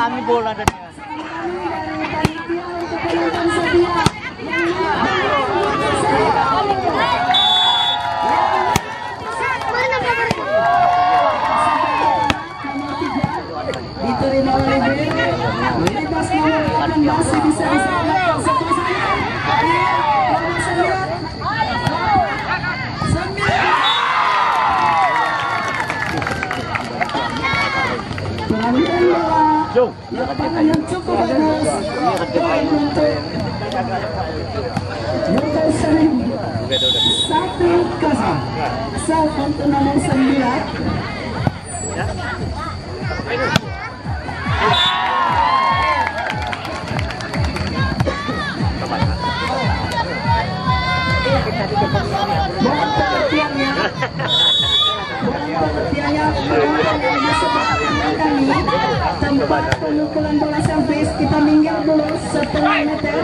Kami bola dan diterima oleh bebas nomor 8 masih bisa diselamatkan lapangan yang cukup bagus untuk nomor 1-0 sal untuk nomor 9. Tempat pemukulan bola servis kita minggir dulu setengah meter.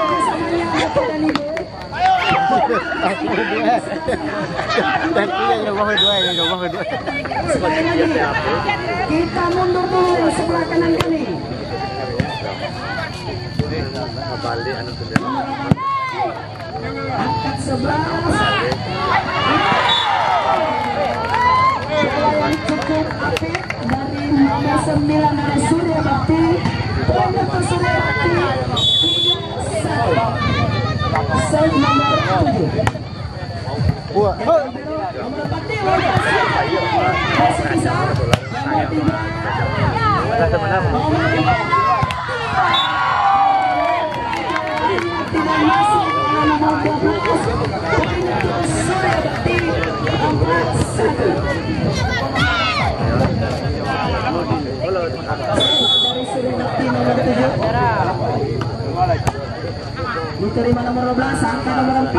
Bersamanya Bapak dan Ibu. Sekali lagi kita mundur dulu sebelah kanan kami. Angkat 11. Yang cukup apik dari nomor 9 Surya Bakti. Poin untuk Surya Bakti 7-1. Save nomor 7. Nomor Bakti masih bisa. Nomor 3. Tidak masuk nomor 12. Poin untuk Surya Bakti 4-1. Dari Surya Bakti nomor 7 diterima nomor 12, angka nomor 4.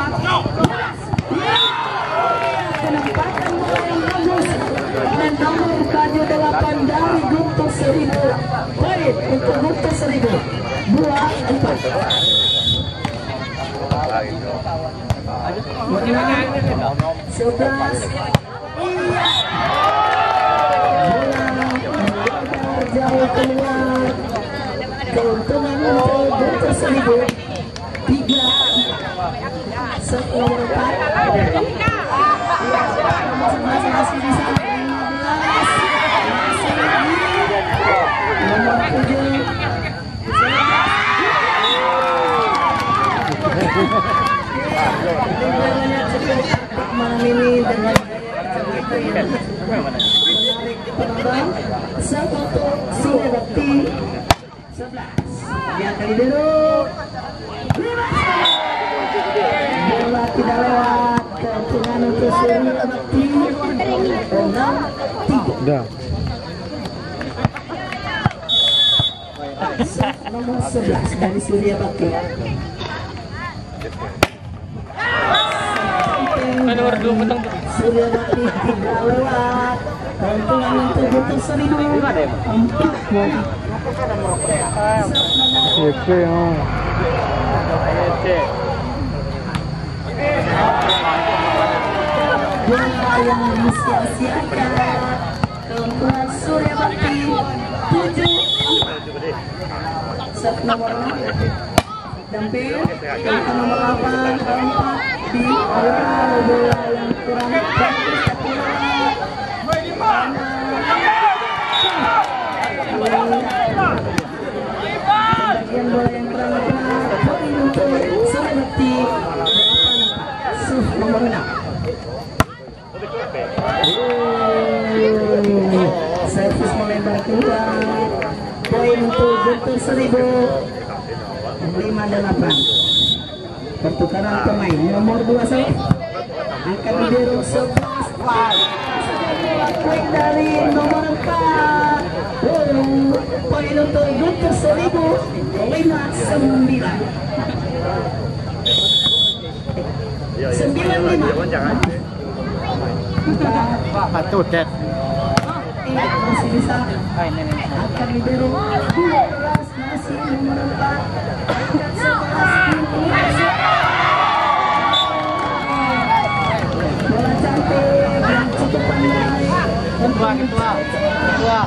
Penempatan bola yang bagus dan nomor baju 8 dari Guntur Seribu. Poin untuk Guntur Seribu 2-4. Bola 11. Jauh keluar. Keuntungan untuk Guntur Seribu 3. Set nomor 4. Masih bisa 15. Nomor 7. Malam ini dengan menarik penonton. Satu Surya Bakti 11. Lihat kali dulu. Bola tidak lewat. Keuntungan untuk Surya Bakti 6-3. Nomor 11 dari Surya Bakti. nomor 2 petang. Surya Bakti tidak lewat. Keuntungan untuk Guntur Seribu 4. Bola yang disia-siakan. Keuntungan Surya Bakti 7. Set nomor 6 Dampil. Angka nomor 8 keempat di awal bola yang kurang bagus. Bagian bola yang kurang tepat. Poin untuk Surya Bakti 8. Suf nomor 6. Servis melebar keluar. Poin untuk Guntur Seribu 5-8. Pertukaran pemain nomor 2 save. Angkat di biru 11. Poin dari nomor 4. Poin untuk Guntur Seribu 5-9. 9-5. Patut det. Masih bisa. Angkat di biru 12. Masih nomor 4. Angkat 11. Bola cantik yang cukup pandai. Ketua.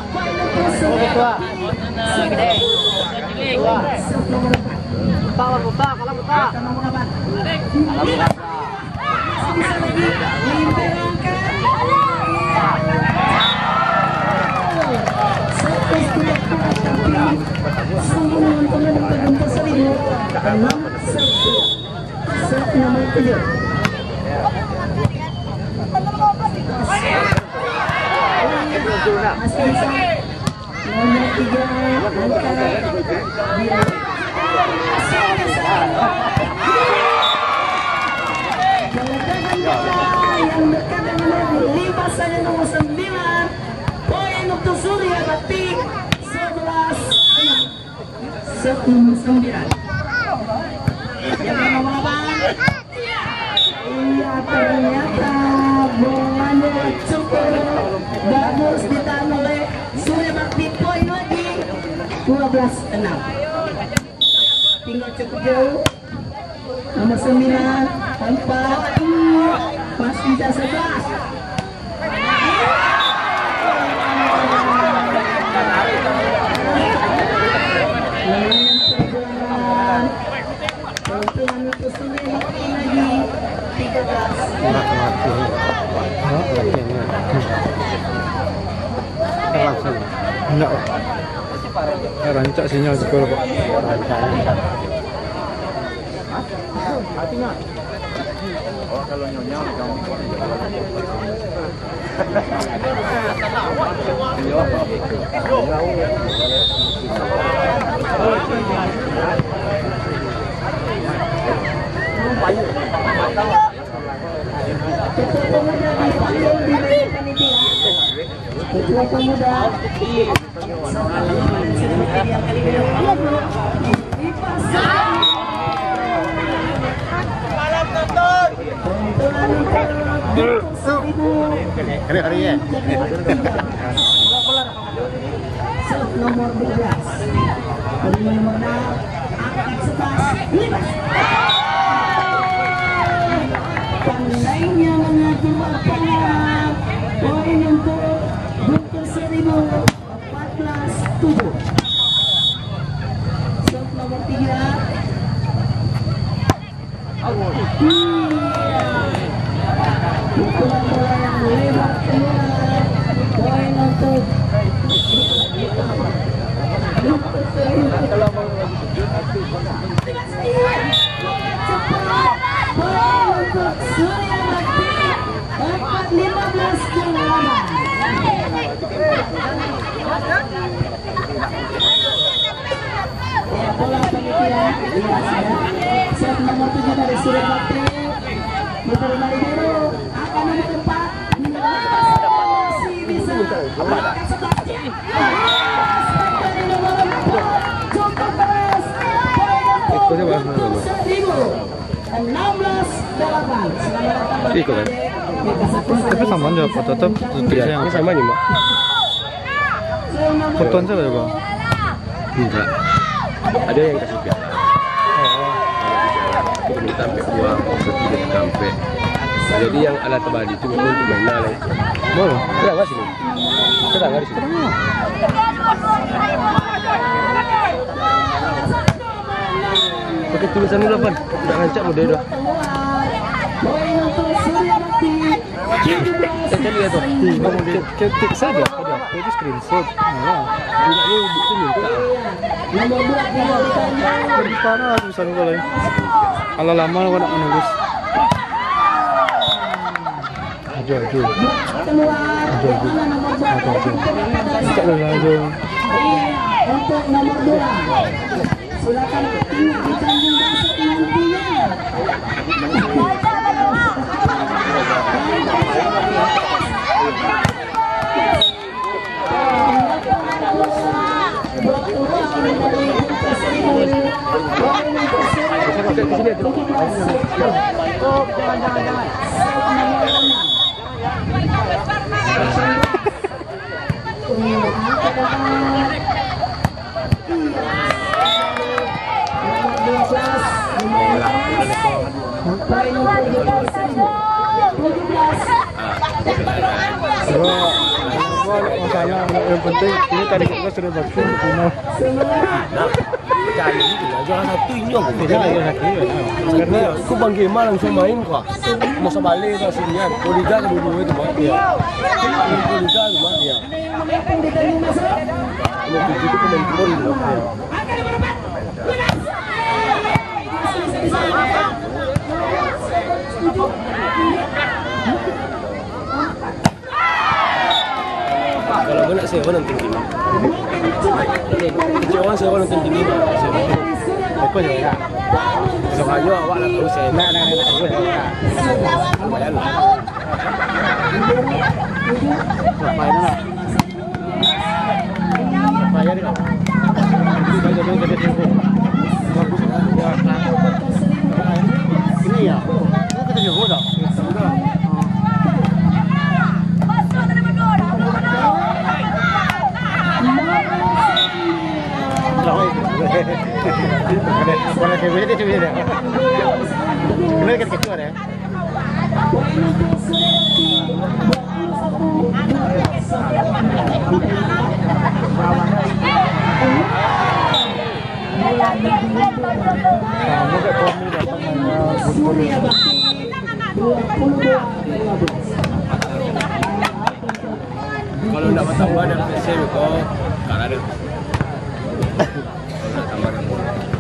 yang dekat dengan nomor 5 saja nomor 9. Poin untuk Surya Bakti 11-6. Set nomor 9. Yang nomor 8. Iya, ternyata bolanya cukup bagus ditahan oleh Surya Bakti. Poin lagi 12-6. Tinggal cukup jauh. Nomor 9 tempat pas bisa 11. Enggak, rancak sinyal sekolah Pak. Oh, kalau nyonya kamu Ketua Pemuda Hari ya. nomor 12 nomor 6 angkat 11 pandainya mengatur lapangan. Poin untuk Guntur Seribu 14-7. Set nomor 3 pukulan bola yang lebar keluar. Poin untuk Guntur Seribu. Poin untuk Surya Bakti 4-15-8. Bola panitia set nomor 7 dari Surya Bakti diterima di biru akan menuju tempat masih bisa angkat 11 dari nomor 4 cukup keras. Poin untuk Seribu 16-8. Ikut kan? Tapi sama aja Pak, tetap tulisnya yang sama nih Mbak. Fotoan saya Pak? enggak. Ada yang kasih piala. Kita minta sampai uang, kita sampai. Jadi yang alat tebal itu untuk mainan. Boleh. Ada nggak sini? Ada nggak di sini? Pakai tulisan dulu Pan. Tidak rancak model dah. Poin untuk Surya Bakti. Saya lihat tuh. Ketik saja, ada. Itu screenshot. Nah, Enggak ini bukti minta. Nomor 2 tinggal ditanya. di mana tulisan gue lah. Ala lama lo nak menulis. Ajo. Keluar. Mana nomor 2? Cak dah ajo. Untuk nomor 2. Silakan ingat ditanggung besok nantinya. logikanya yang penting ini tadi kita sudah bagus final. Nah, percaya gitu lah. Juara satu ini aku. Karena Aku Bang Gema langsung main kok. Masa balik ke sini kan. Liga kedua itu mah. Iya. Liga itu mah dia. Kalau begitu pemain turun gitu. Kalau gue nak sewa nonton TV. Kecewa sewa nonton TV. apa ya? Soalnya awak nak tahu saya. Nak. Lumayan lah. Ngapain nak? Bayar kau. Kita jadi bagus. Ini ya. Kita juga dah. Boleh ke video tu dia. Boleh ke ketua dia. Kamu ke Tommy datang Surya Bakti 22. Kalau nak tambah ada PSM kok tak ada.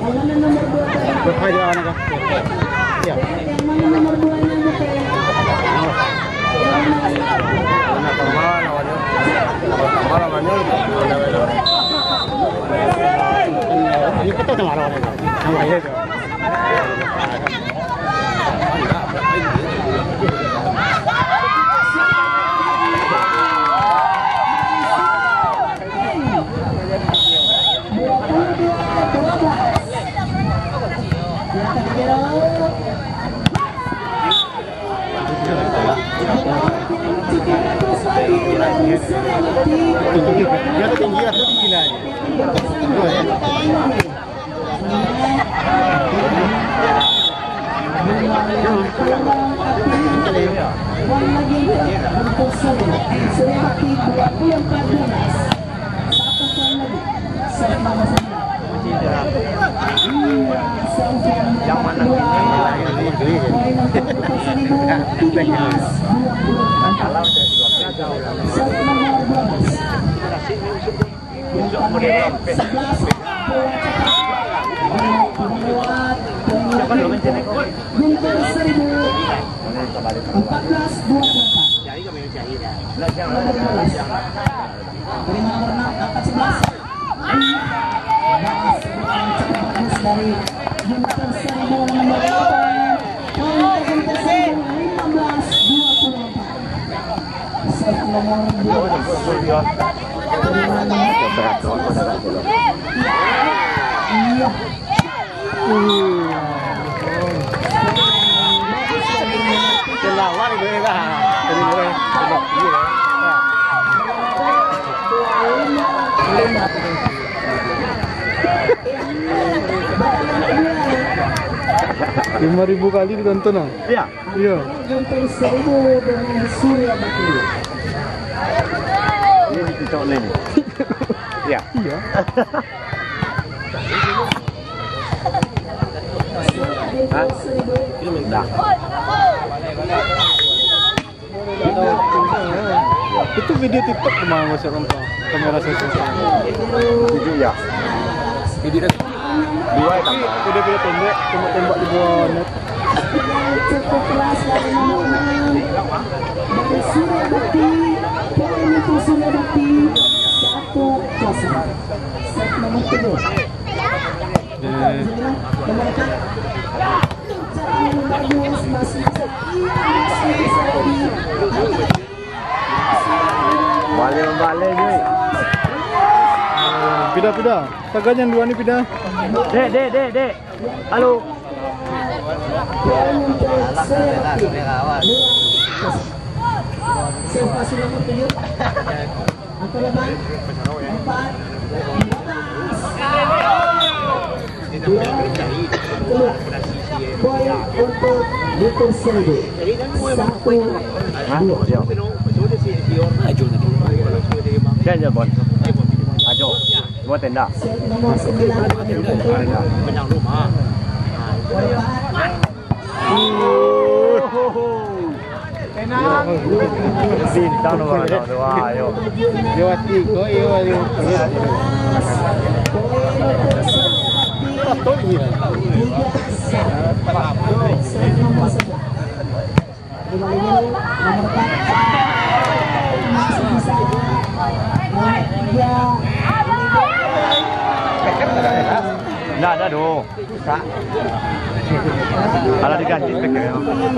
Yang mana nomor 2 tadi? berapa dia anak kau? Ya. Yang mana nomor 2-nya Bukan? Nak tambah lawannya. Tambah lawannya. Ini kita tengah lawan itu. Sama aja tu. Dia tu tinggi atau tinggi lah. Surya Bakti 24. Satu poin lagi. Yang mana ini? Poin untuk Putus Seribu 13. Set nomor 12. Yang target 11 Guntur Seribu 14-24. Terima nomor 6 angkat 11. Bagus dari Guntur Seribu nomor 8. Poin Guntur Seribu 15-24. Set nomor 12. Iya. Lawan itu lah. Jadi boleh sebab dia. 5.000 kali ditonton ah? Iya. Iya. Guntur Seribu dengan Surya Bakti. Ini kita online. Iya. Iya. Ini minta. Itu video TikTok kemana masuk kontak kamera sensor. Video ya. Video dah. Dua itu. Video pendek, cuma tembak di bawah net. Cukup keras dari nomor 6 dari Surya Bakti. Poin untuk Surya Bakti 1-0. Set nomor 3. Nomor 4. Bagus masih bisa Balik ni. Pindah. Tagan yang dua ni pindah. Dek. Halo. Situasi nomor 7. Atau lepas 4. Poin untuk Guntur Seribu 1-2. Ajuh tadi. Jangan Jabon. Ajo. Dua tenda. Nomor 9 Banyak rumah. Bintang nomor 2. Ayo. Yo tigo yo. Nggak ada dong. Kalau diganti pakai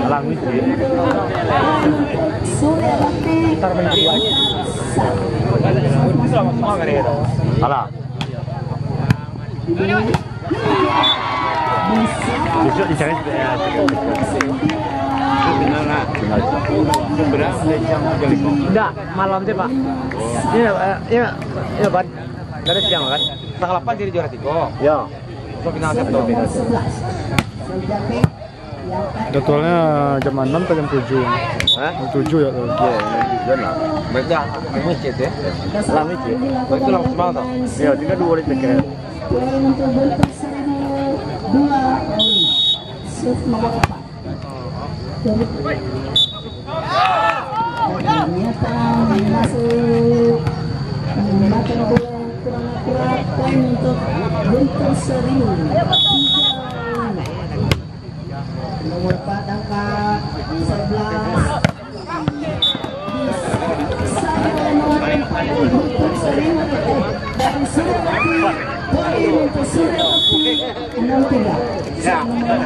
alang wiji. Ntar benar. Semua kali itu. Alah. Besok dicari ya. Enggak, malam sih Pak. Iya, Ban. Enggak ada siang kan? Tanggal 8 jadi juara 3. Ya. So final Sabtu. Jadwalnya jam 6 atau jam 7? Hah? Jam 7 ya tuh. Iya, tujuan lah. Baiklah, masjid ya. Lah masjid. Itu langsung semalam tuh. Iya, juga 2 hari terakhir. Poin untuk Guntur Seribu. Nomor 4 angka 11. Guntur Seribu dan Suryawati. Poin untuk Suryawati 63.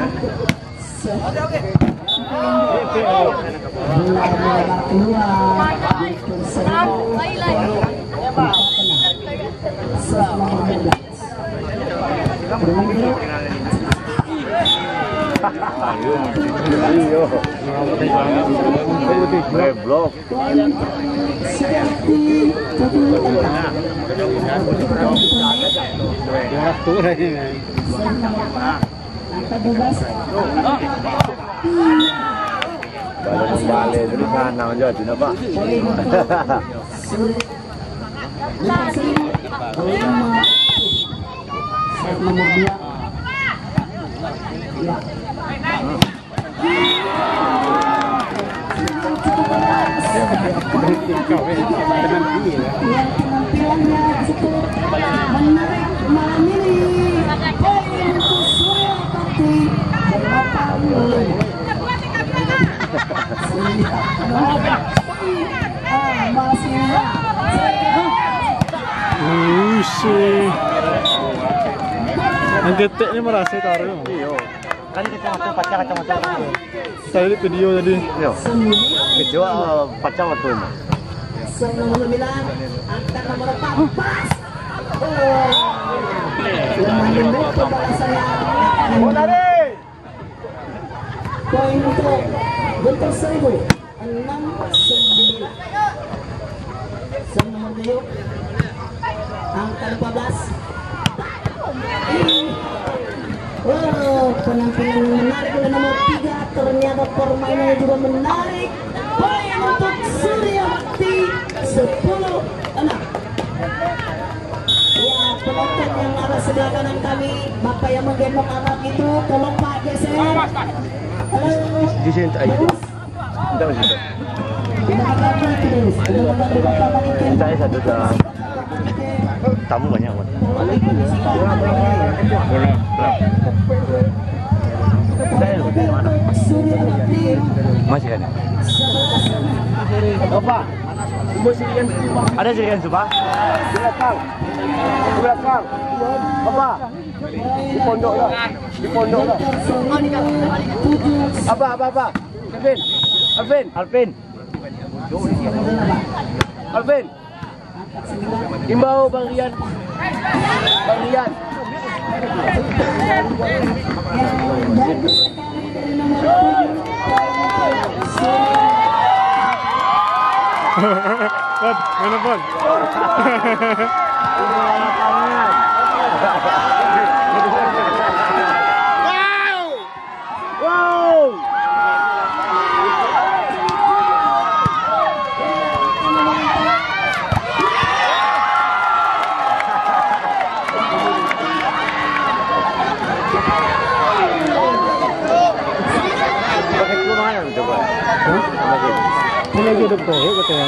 Blok. Kalau balik dari sana aja, tidak Pak. Nomor 2. Ya. Penampilannya cukup menarik malam ini. Poin untuk Suryawati 80. Masih Ang gete ni merasa taruh. Iya. Kan kacamata pacar. Saya lihat video tadi. Iya. Kecewa pacar waktu itu. nomor 9 angka nomor 14. Menunduk kebalasannya. Poin untuk Guntur Seribu 6-9. Nomor 7 angka 14. Penampilan yang menarik oleh nomor 3. Ternyata permainannya juga menarik. Poin untuk Suryawati 10-6. Ya, penonton yang arah sebelah kanan kami, bapak yang menggendong anak itu, tolong Pak geser. Di sini tak ada. Tidak ada. Saya satu dah. Tamu banyak buat. Masih ada. Bapak, ada sirian Pak? Di belakang. Bapak, di pondok dah. Apa? Alvin. Imbau Bang Rian. Bud, mana Bud? Wow. lagi ada proyek katanya.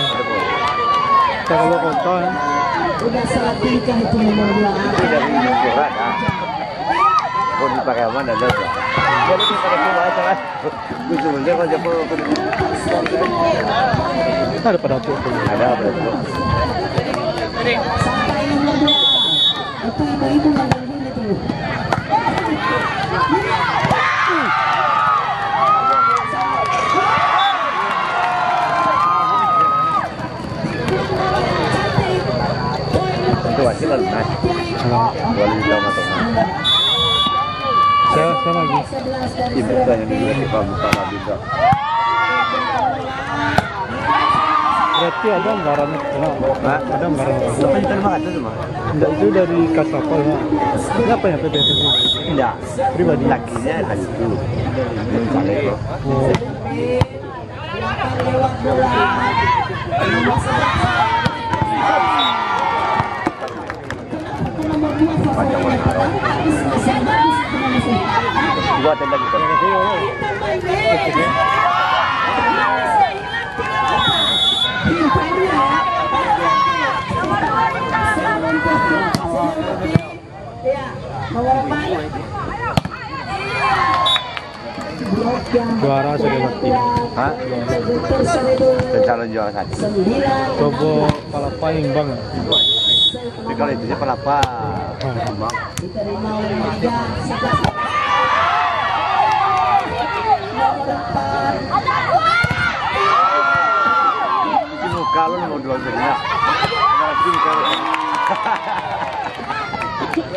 Kita kalau kota. Udah salah tingkah itu nomor 2. Itu dari surat ah. Kau dipakai mana ada tu? Boleh dipakai tu baca kan? Betul dia kalau jumpa Ada pada apa? ada apa tu? Sampai nomor 2. Itu ibu-ibu yang gini tuh. Itu hasil lunas. Boleh ditambah tu. Saya lagi. Ibu tanya dulu kita buka lagi tak? Berarti ada anggaran ada anggaran. Apa yang terima tu semua? Enggak, itu dari kas apa ya? Ini apa ya PPT itu? Tidak. Pribadi. Lakinya kan itu. Mencari tu. Oh. Panjang mana? Dua tenda kita. Juara sudah mati. Hah? Dan calon juara satu. Coba palapa imbang. Tapi kalau itu dia pelapa. Bang. Kalau nomor 2 sebenarnya.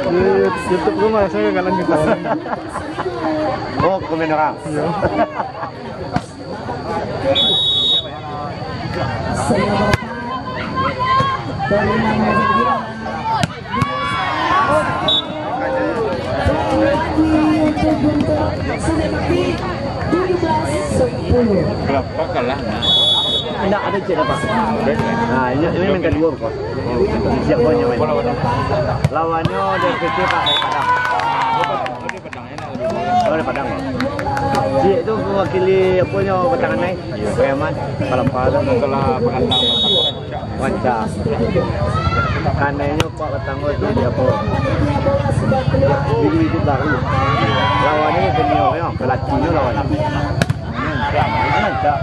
Di YouTube rumah saya kalian kita. Oh, komen orang. Iya. Berapa kalah? Tidak ada cek apa. Nah, ini main kedua kok. Siap punya main. Lawannya dari PT Pak Padang. Oh, dari Padang. Cik itu mewakili apanya Batangan naik. Preman, Palapa Setelah penantang Wanca. Kanenya Pak Ketanggo itu dia apa? Itu baru. Lawannya seniornya, pelakinya lawannya. Mantap.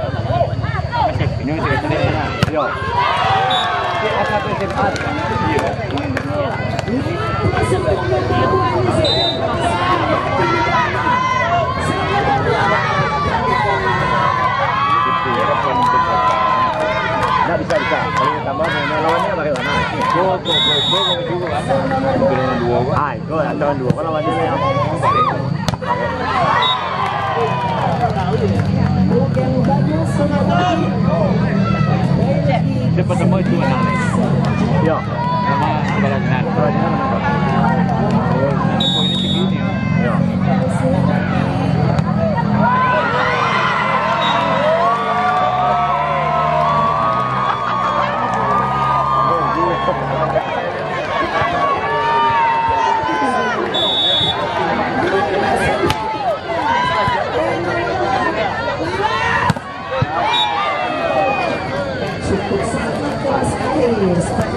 Ini masih kecil sana. Yo. Cik asal SMA. Iya. Nggak bisa. Kalau tambah lawannya pakai mana? Go juga kan. Turun 2 kan. Ah, itu antara 2 kan lawannya yang Cepat semua itu mana? Yo. Sama balangan. Poinnya segini. Yo.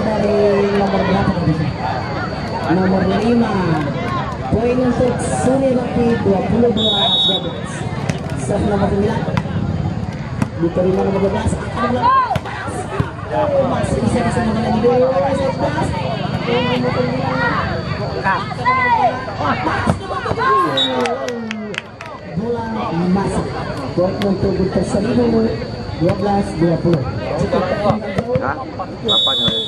Dari nomor berapa? Nomor 5. Poin untuk Suni Bakti 22-12. Serve nomor 9. Diterima nomor 12. Masih bisa disambung lagi dulu. Bola masuk. Poin untuk Guntur Seribu 12-20. Hah? Apa nih?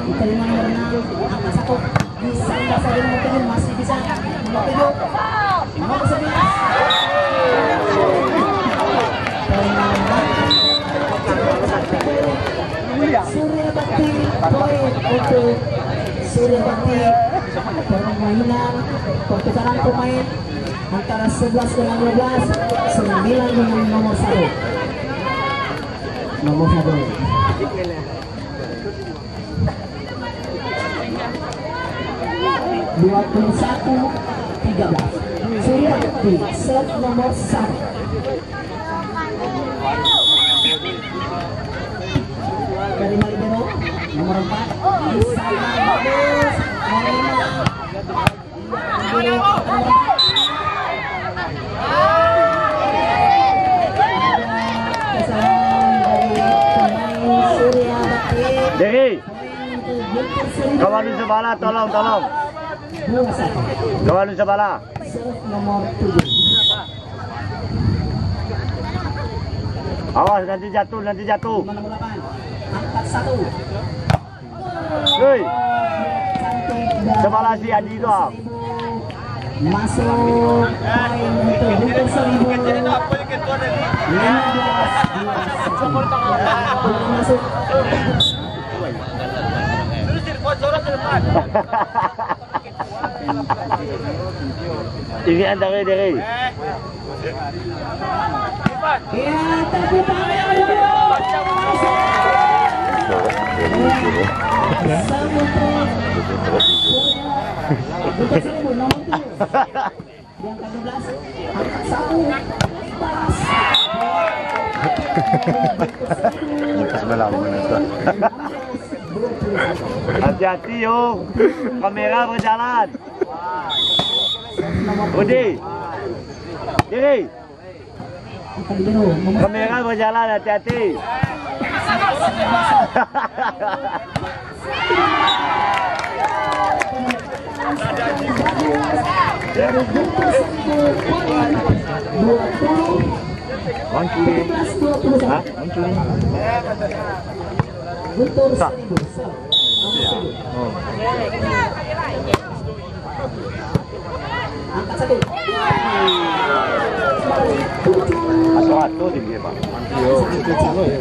Diterima nomor 6, angka 1 bisa saja nomor 7, masih bisa nomor 7, nomor 11. Surya Bakti, poin untuk Surya Bakti. Permainan pertukaran pemain antara 11 dengan 12, 9 dengan nomor 1. Nomor 1. 21-13. Surya Bakti, serve nomor 1. nomor 4 di sana bagus Diri, kawan di sebelah tolong. Kawan di sebelah. nomor 7. Awas nanti jatuh. Nomor 8 angkat 1. Hei, Cantik dan sebelah si Adi tu. masuk poin untuk Guntur Seribu 15-21 masuk Ini antara diri. ya tepuk tangan Guntur Seribu nomor 7 yang ke-12 angkat 1 Sebelah mana tu? Hati-hati yo, kamera berjalan. Budi, diri, kamera berjalan, hati-hati. dari Guntur Seribu poin 20 Hah? Guntur Seribu angkat 1 Satu tinggi pak.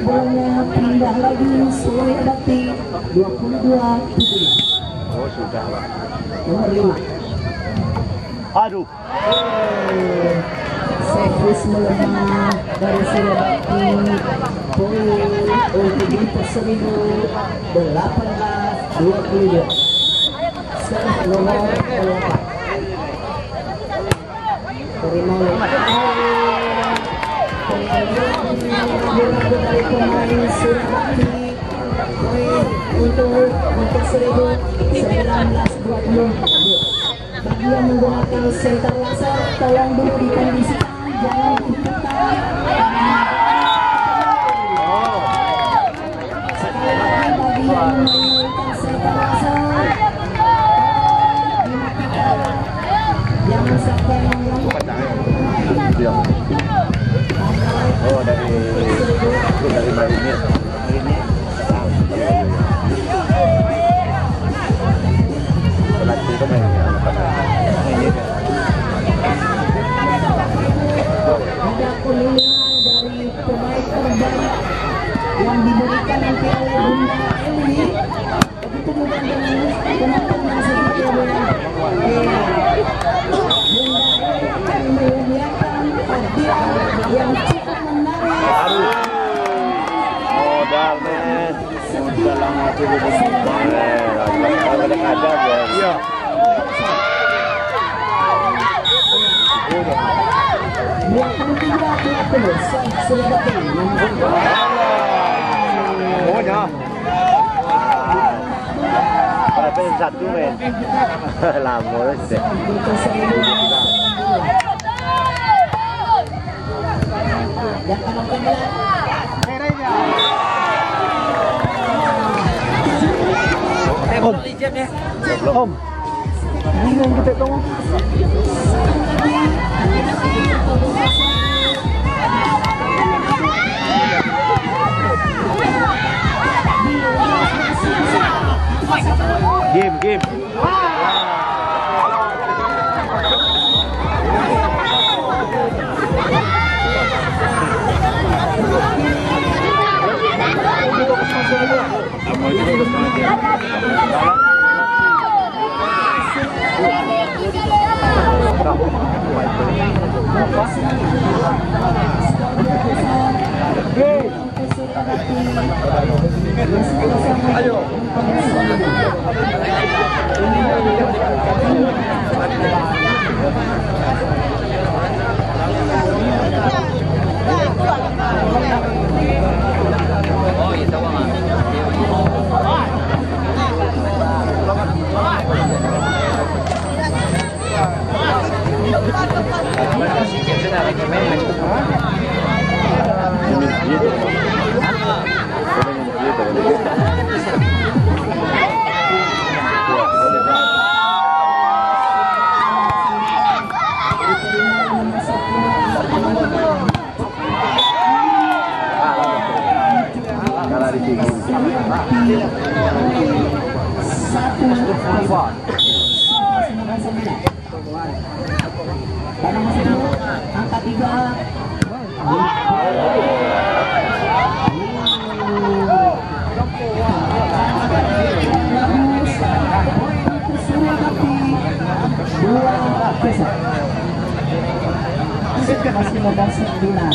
bolanya pindah lagi Suri Adapti 22-17 Oh sudah lah. nomor 5 Aduh. servis melemah dari Suri Adapti poin untuk Guntur Seribu 18-22 serve nomor 4 terima dari pemain Suri Adapti poin untuk Guntur Seribu 19-22 bagi yang menggunakan senter laser tolong dulu dikondisikan jangan diputar sekali lagi bagi yang menggunakan senter laser jangan sampai mengganggu Oh dari marinir. Pelatih itu main ada pemilihan dari pemain terbaik yang diberikan nanti oleh Bunda Eli begitu juga dengan penonton yang seperti Bunda Eli menyediakan hadiah yang cukup menarik modal men. Modal lama tu ada ya. 23-20 sudah datang Oh ya. Pada pengen satu men. Lama sih. yang akan pemilihan Om. Bingung kita tu. Game. Ayo. Oh, iya tahu Angka 3 masih membahas Dina.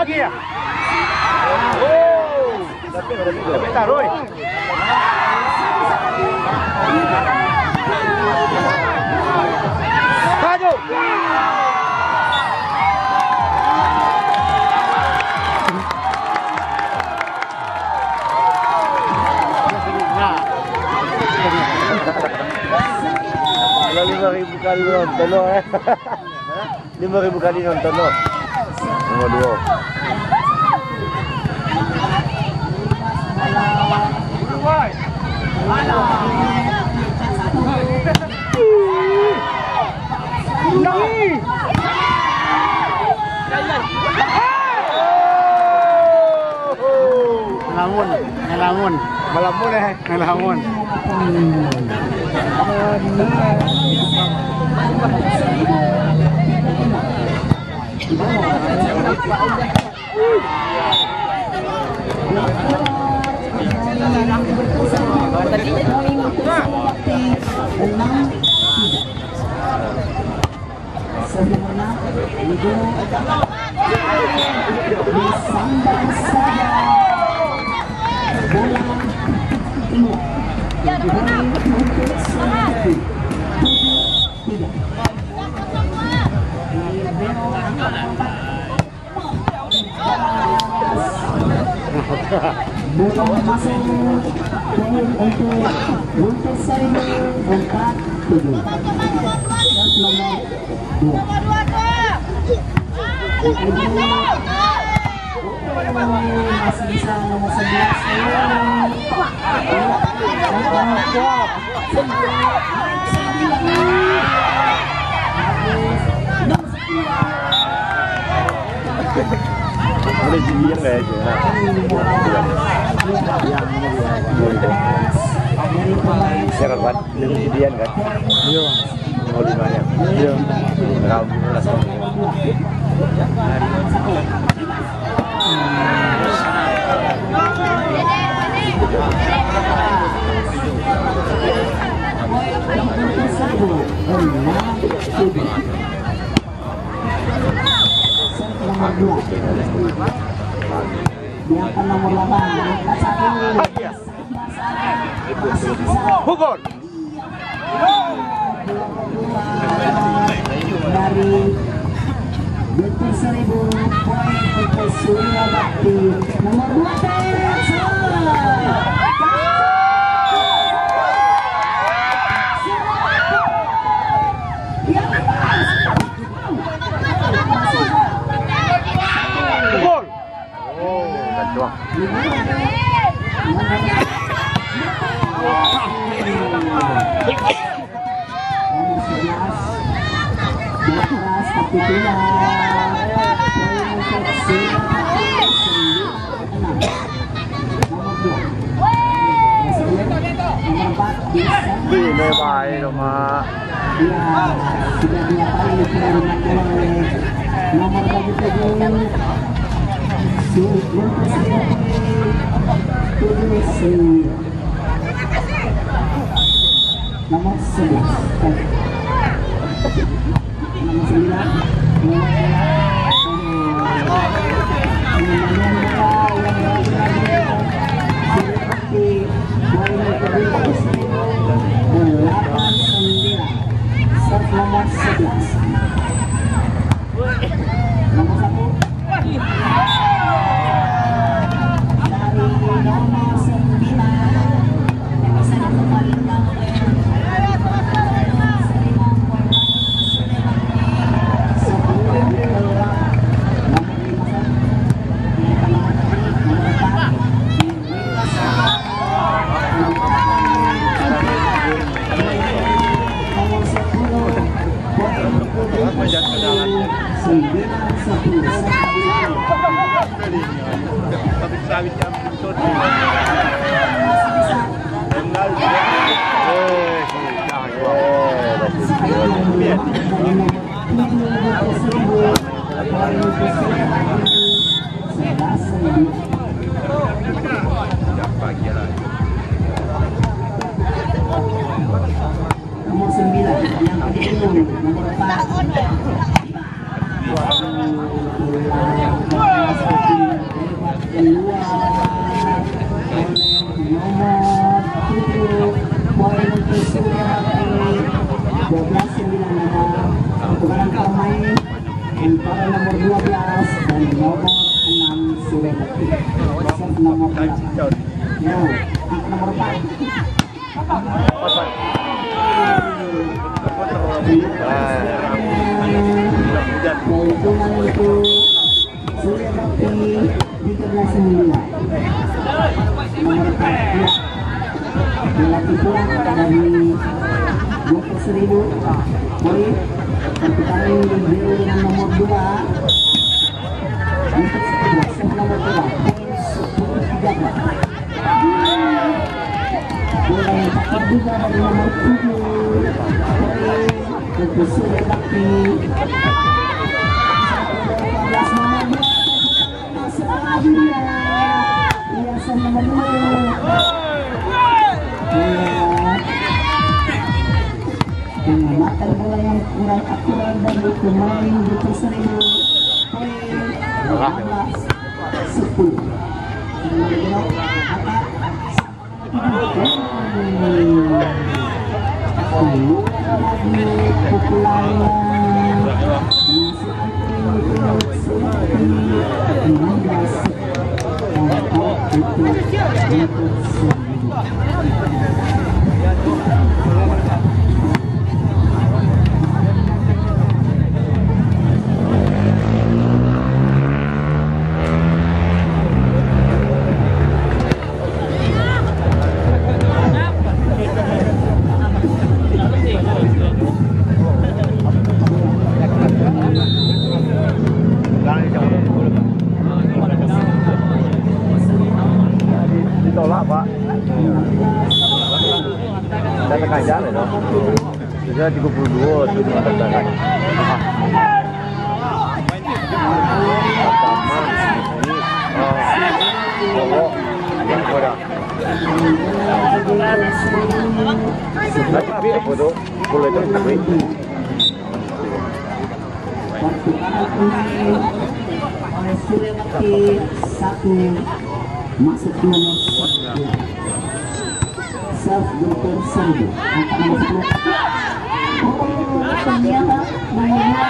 Lagi ya? Oh, tapi taruh. Maju. Kalau 5.000 kali nonton lo 5.000 kali nonton lo. Nomor 2. Ngelamun. Bola masuk untuk Saibu 47 nomor 2 masih bisa nomor 11 Boleh jadian nggak aja? Siapa kan? Jadian kan? Iya. Mau di mana? Iya. Alhamdulillah. Diangkat nomor 8 Pukul. dari Guntur 1000 poin untuk Surabaya. Bakti nomor 2 Gol. Oh, kacau. Tapi Ini baik dong, Mak. sudah 2 kali diperlukan oleh nomor nomor pengamatan bola yang kurang akurat dari pemain diperseribu poin 32 itu dikatakan. Tapi apa tu? Boleh tu tapi. Satu masuk nomor self dokter Serbu ternyata nomor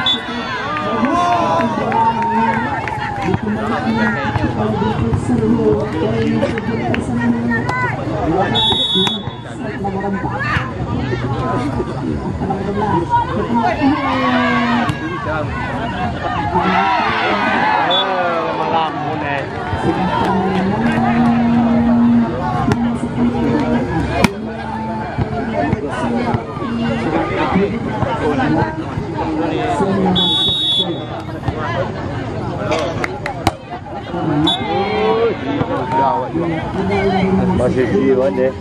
Malampun eh. Masih jiwa deh.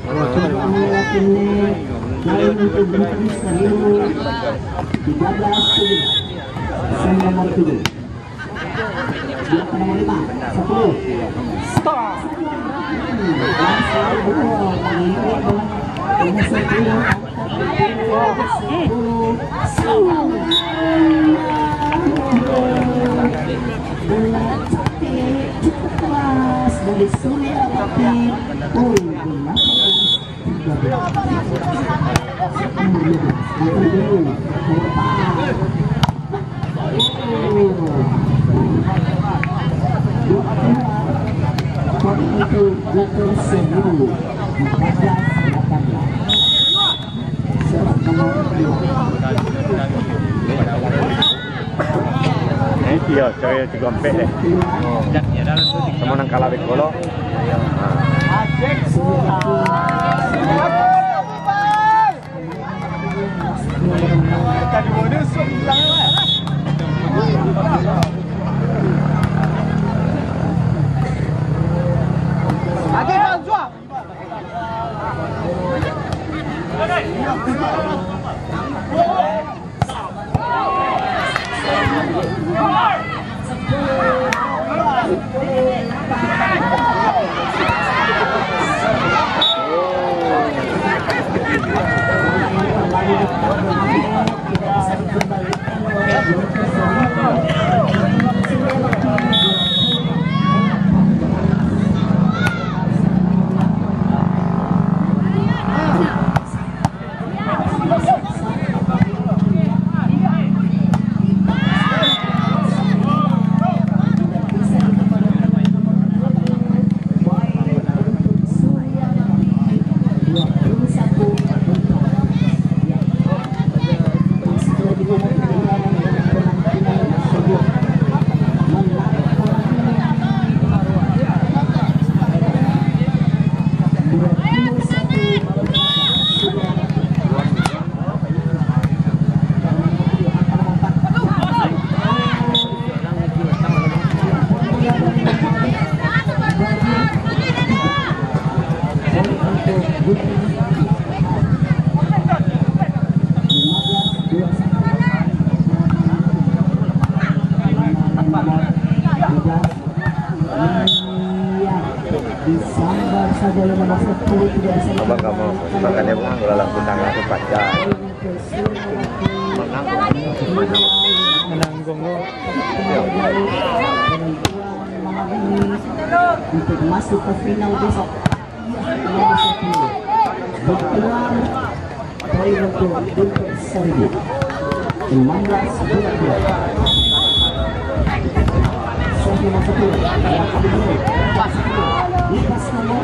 Dari Surya Bakti Iya, cewek juga empek deh. Sama nang kalah kolo. disambar saja yang nomor 10 tidak bisa Abang nggak mau, makanya bang lalang tentang itu pacar. Menanggung lo. Untuk masuk ke final besok nomor 10 berpeluang poin untuk Seribu 16-22. Nomor 10 Lipas nomor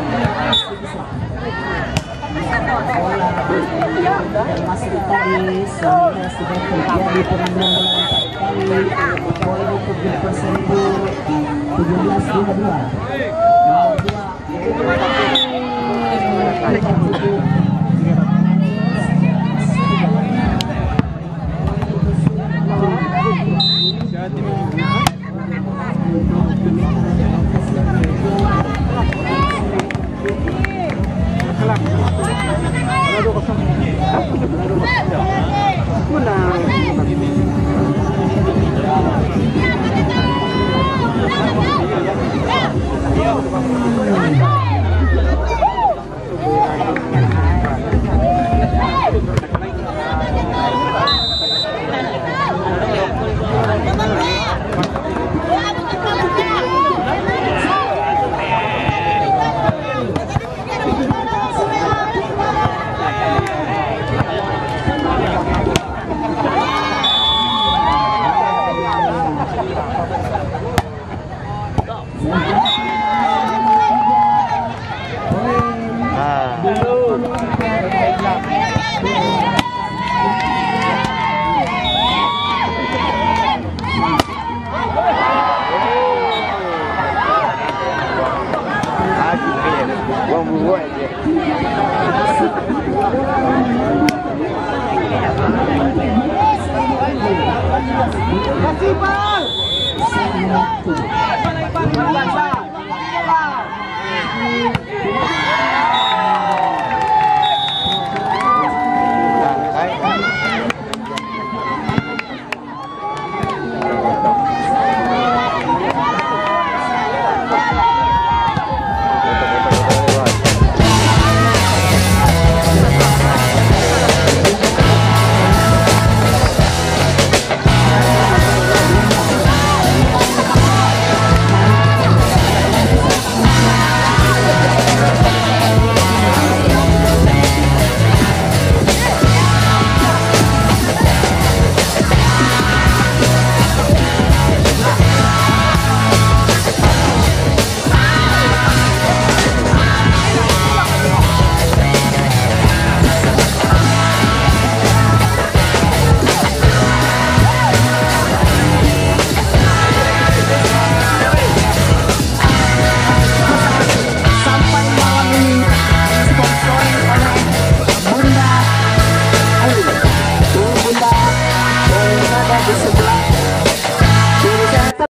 masih tadi sudah terjadi penambahan kali poin untuk Lipas Seribu 17-22. Nomor 2 Come on, Kasih bal.